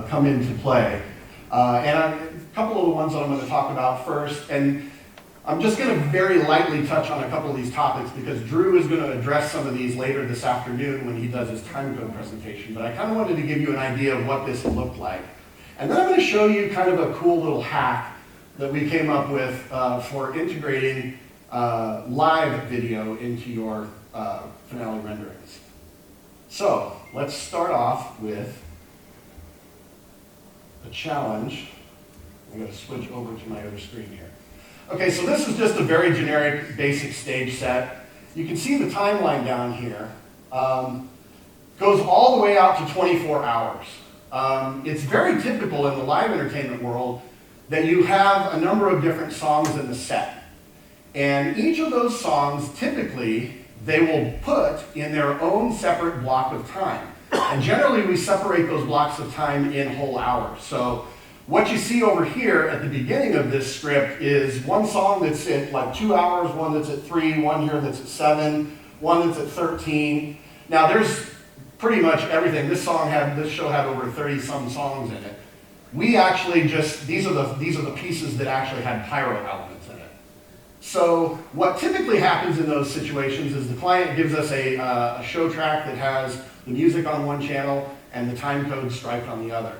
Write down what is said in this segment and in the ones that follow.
come into play. And a couple of the ones that I'm going to talk about first, and I'm just going to very lightly touch on a couple of these topics because Drew is going to address some of these later this afternoon when he does his timecode presentation, but I kind of wanted to give you an idea of what this looked like. And then I'm going to show you kind of a cool little hack that we came up with for integrating live video into your Finale renderings. So let's start off with a challenge. I'm going to switch over to my other screen here. Okay, so this is just a very generic, basic stage set. You can see the timeline down here. Goes all the way out to 24 hours. It's very typical in the live entertainment world that you have a number of different songs in the set. And each of those songs, typically, they will put in their own separate block of time. And generally, we separate those blocks of time in whole hours. So what you see over here at the beginning of this script is one song that's at like 2 hours, one that's at 3, one here that's at 7, one that's at 13. Now there's pretty much everything. This show had over 30-some songs in it. We actually just, these are the pieces that actually had pyro elements in it. So what typically happens in those situations is the client gives us a show track that has the music on one channel and the time code striped on the other.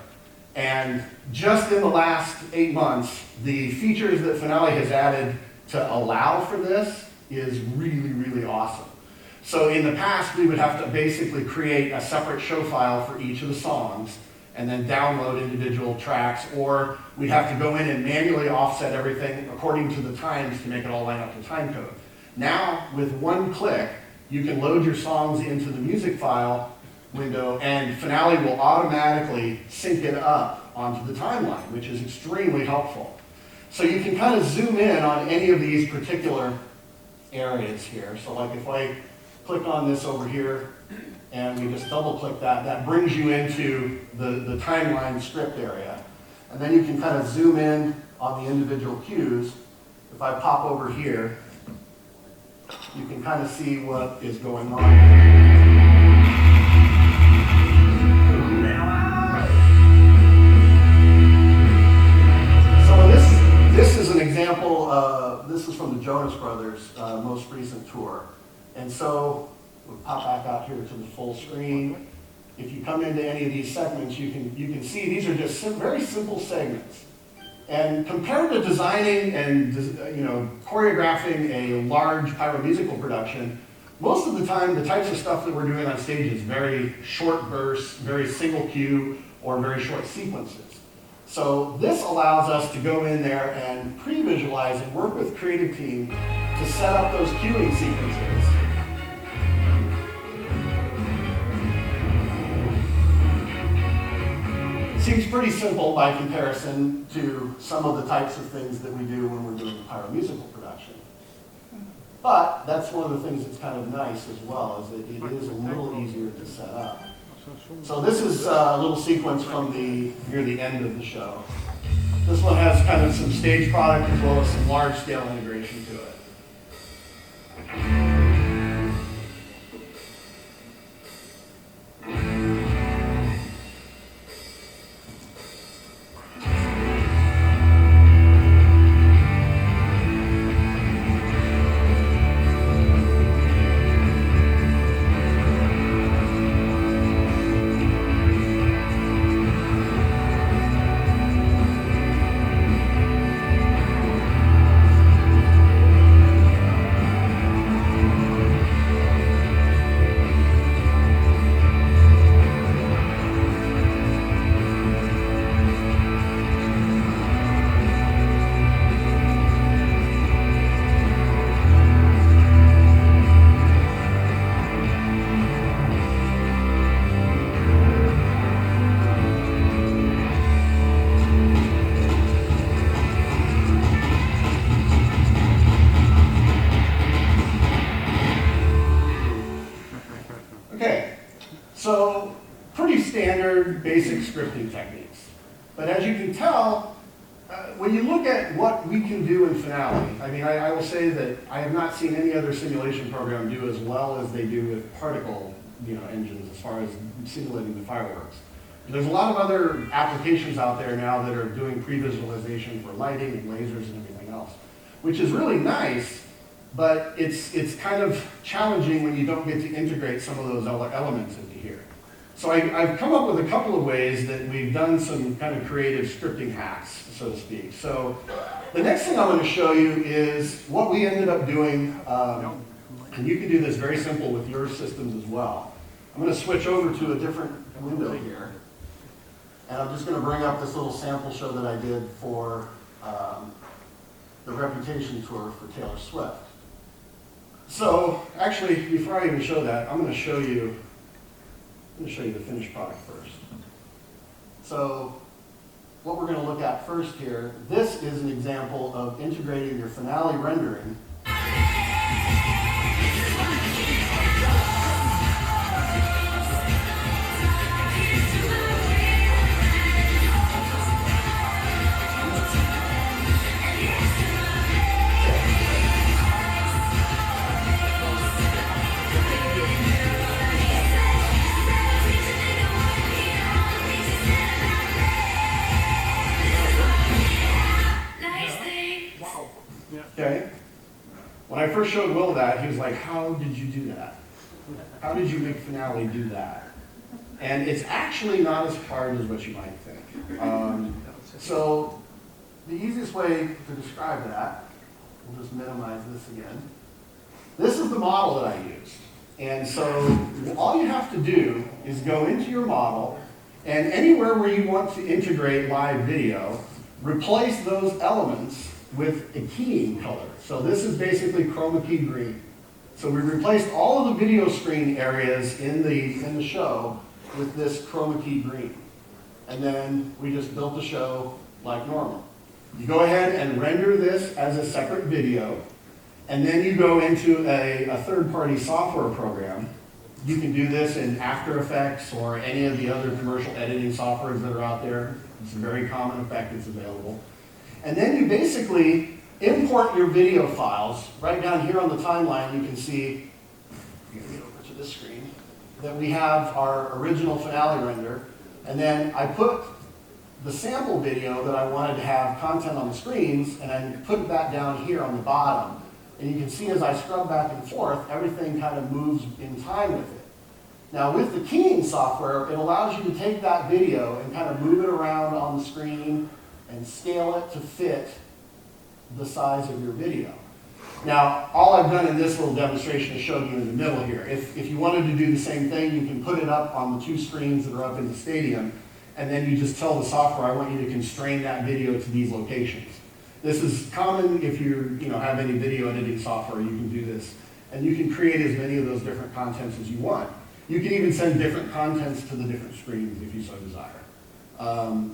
And just in the last 8 months, the features that Finale has added to allow for this is really, really awesome. So in the past, we would have to basically create a separate show file for each of the songs and then download individual tracks, or we'd have to go in and manually offset everything according to the times to make it all line up to time code. Now, with one click, you can load your songs into the music file window, and Finale will automatically sync it up onto the timeline, which is extremely helpful. So you can kind of zoom in on any of these particular areas here. So like if I click on this over here, and we just double click that, that brings you into the timeline script area. And then you can kind of zoom in on the individual cues. If I pop over here, you can kind of see what is going on. This is an example, this is from the Jonas Brothers' most recent tour. And so, we'll pop back out here to the full screen. If you come into any of these segments, you can see these are just very simple segments. And compared to designing and choreographing a large pyro musical production, most of the time the types of stuff that we're doing on stage is very short bursts, very single cue, or very short sequences. So this allows us to go in there and pre-visualize and work with creative team to set up those cueing sequences. Seems pretty simple by comparison to some of the types of things that we do when we're doing a pyro musical production. But that's one of the things that's kind of nice as well, is that it is a little easier to set up. So this is a little sequence from near the end of the show. This one has kind of some stage product as well as some large-scale integration to it. So pretty standard basic scripting techniques. But as you can tell, when you look at what we can do in Finale, I mean, I will say that I have not seen any other simulation program do as well as they do with particle engines as far as simulating the fireworks. There's a lot of other applications out there now that are doing pre-visualization for lighting and lasers and everything else, which is really nice, but it's kind of challenging when you don't get to integrate some of those elements into here. So I've come up with a couple of ways that we've done some kind of creative scripting hacks, so to speak. So the next thing I'm going to show you is what we ended up doing, and you can do this very simple with your systems as well. I'm going to switch over to a different window here, and I'm just going to bring up this little sample show that I did for the Reputation Tour for Taylor Swift. So actually, before I even show that, I'm going to show you the finished product first. So what we're going to look at first here, this is an example of integrating your finale rendering Okay? When I first showed Will that, he was like, how did you do that? How did you make Finale do that? And it's actually not as hard as what you might think. So the easiest way to describe that, we'll just minimize this again. This is the model that I used. And so all you have to do is go into your model, and anywhere where you want to integrate live video, replace those elements with a keying color. So this is basically chroma key green. So we replaced all of the video screen areas in the show with this chroma key green. And then we just built the show like normal. You go ahead and render this as a separate video, and then you go into a third-party software program. You can do this in After Effects or any of the other commercial editing softwares that are out there. It's a very common effect that's available. And then you basically import your video files. Right down here on the timeline, you can see, I'm going to get over to this screen, that we have our original finale render. And then I put the sample video that I wanted to have content on the screens, and I put that down here on the bottom. And you can see as I scrub back and forth, everything kind of moves in time with it. Now with the keying software, it allows you to take that video and kind of move it around on the screen and scale it to fit the size of your video. Now, all I've done in this little demonstration is showed you in the middle here. If you wanted to do the same thing, you can put it up on the two screens that are up in the stadium, and then you just tell the software, I want you to constrain that video to these locations. This is common if you have any video editing software, you can do this. And you can create as many of those different contents as you want. You can even send different contents to the different screens if you so desire.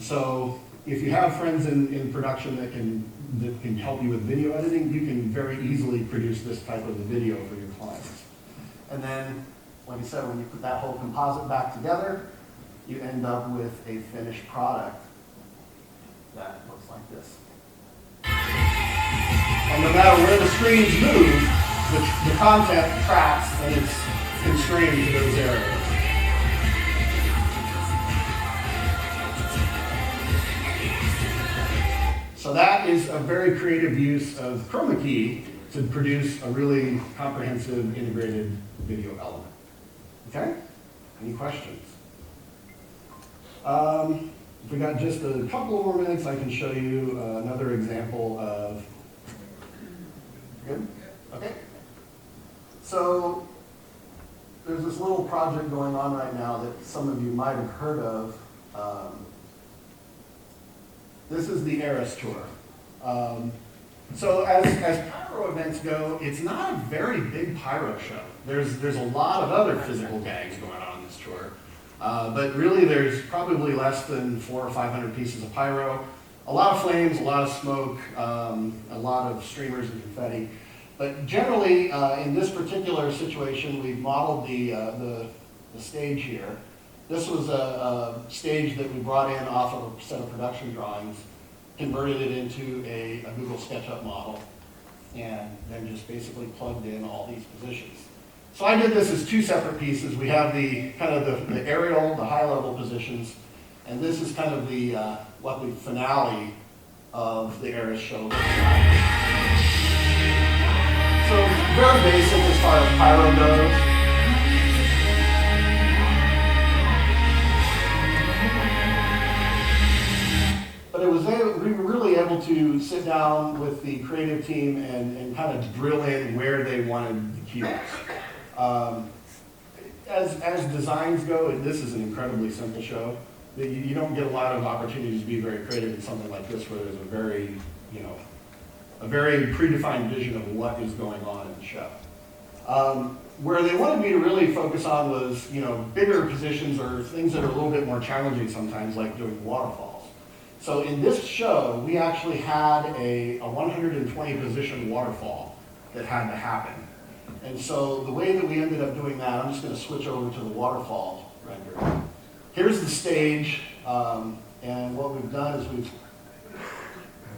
So if you have friends in production that can help you with video editing, you can very easily produce this type of a video for your clients. And then, like I said, when you put that whole composite back together, you end up with a finished product that looks like this. And no matter where the screens move, the content tracks and it's constrained to those areas. So that is a very creative use of chroma key to produce a really comprehensive integrated video element. Okay? Any questions? If we got just a couple more minutes, I can show you another example of. Good? Okay. So there's this little project going on right now that some of you might have heard of. This is the Eras Tour. So as pyro events go, it's not a very big pyro show. There's a lot of other physical gags going on this tour. But really there's probably less than 400 or 500 pieces of pyro. A lot of flames, a lot of smoke, a lot of streamers and confetti. But generally, in this particular situation, we've modeled the stage here. This was a stage that we brought in off of a set of production drawings, converted it into a Google SketchUp model, and then just basically plugged in all these positions. So I did this as two separate pieces. We have the kind of the aerial, the high-level positions, And this is kind of the finale of the Eras show. So very basic as far as pyro goes. But we were really able to sit down with the creative team and kind of drill in where they wanted the cubes. As designs go, this is an incredibly simple show. You don't get a lot of opportunities to be very creative in something like this where there's a very predefined vision of what is going on in the show. Where they wanted me to really focus on was, bigger positions or things that are a little bit more challenging sometimes, like doing waterfalls. So in this show, we actually had a 120 position waterfall that had to happen. And so the way that we ended up doing that, I'm just going to switch over to the waterfall render. Here's the stage, and what we've done is we've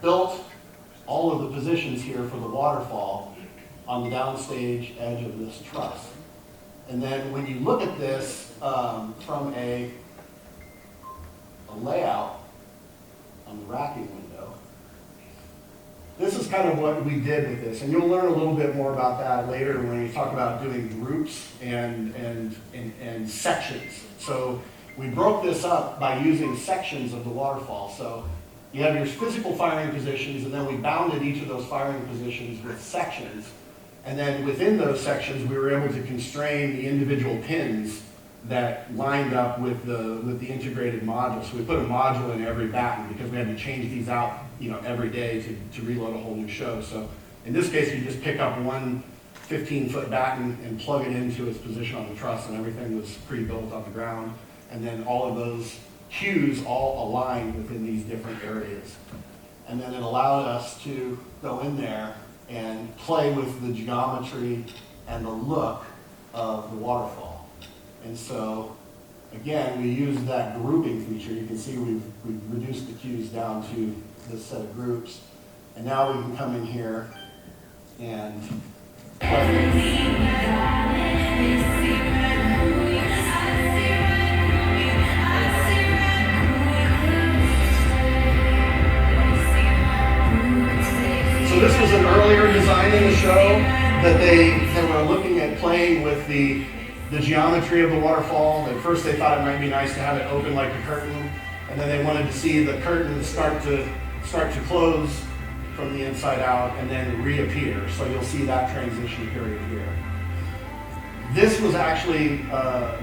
built all of the positions here for the waterfall on the downstage edge of this truss. And then when you look at this from a layout on the racking window, this is kind of what we did with this. And you'll learn a little bit more about that later when we talk about doing groups and sections. So we broke this up by using sections of the waterfall. So you have your physical firing positions, and then we bounded each of those firing positions with sections. And then within those sections, we were able to constrain the individual pins that lined up with the integrated module. So we put a module in every batten because we had to change these out, every day to reload a whole new show. So in this case, you just pick up one 15-foot batten and plug it into its position on the truss, and everything was pre-built on the ground. And then all of those cues all aligned within these different areas. And then it allowed us to go in there and play with the geometry and the look of the waterfall. And so, again, we used that grouping feature. You can see we've reduced the cues down to this set of groups. And now we can come in here and play. So this was an earlier design in the show that they were looking at playing with the geometry of the waterfall. At first they thought it might be nice to have it open like a curtain, and then they wanted to see the curtain start to close from the inside out and then reappear. So you'll see that transition period here. This was actually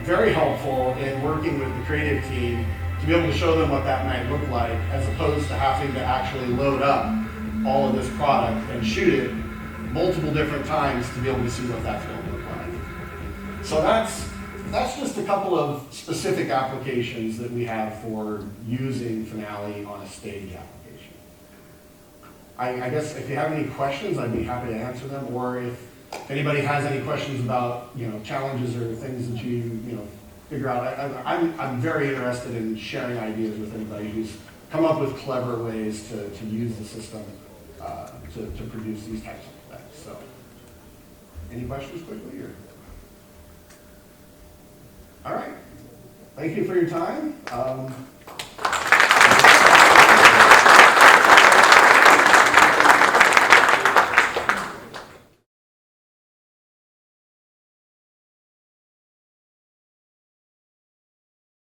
very helpful in working with the creative team to be able to show them what that might look like, as opposed to having to actually load up all of this product and shoot it multiple different times to be able to see what that's going to look like. So that's just a couple of specific applications that we have for using Finale on a stage application. I guess if you have any questions, I'd be happy to answer them, or if anybody has any questions about challenges or things that you figure out. I'm very interested in sharing ideas with anybody who's come up with clever ways to use the system to produce these types of effects. So, any questions quickly? Or? All right. Thank you for your time.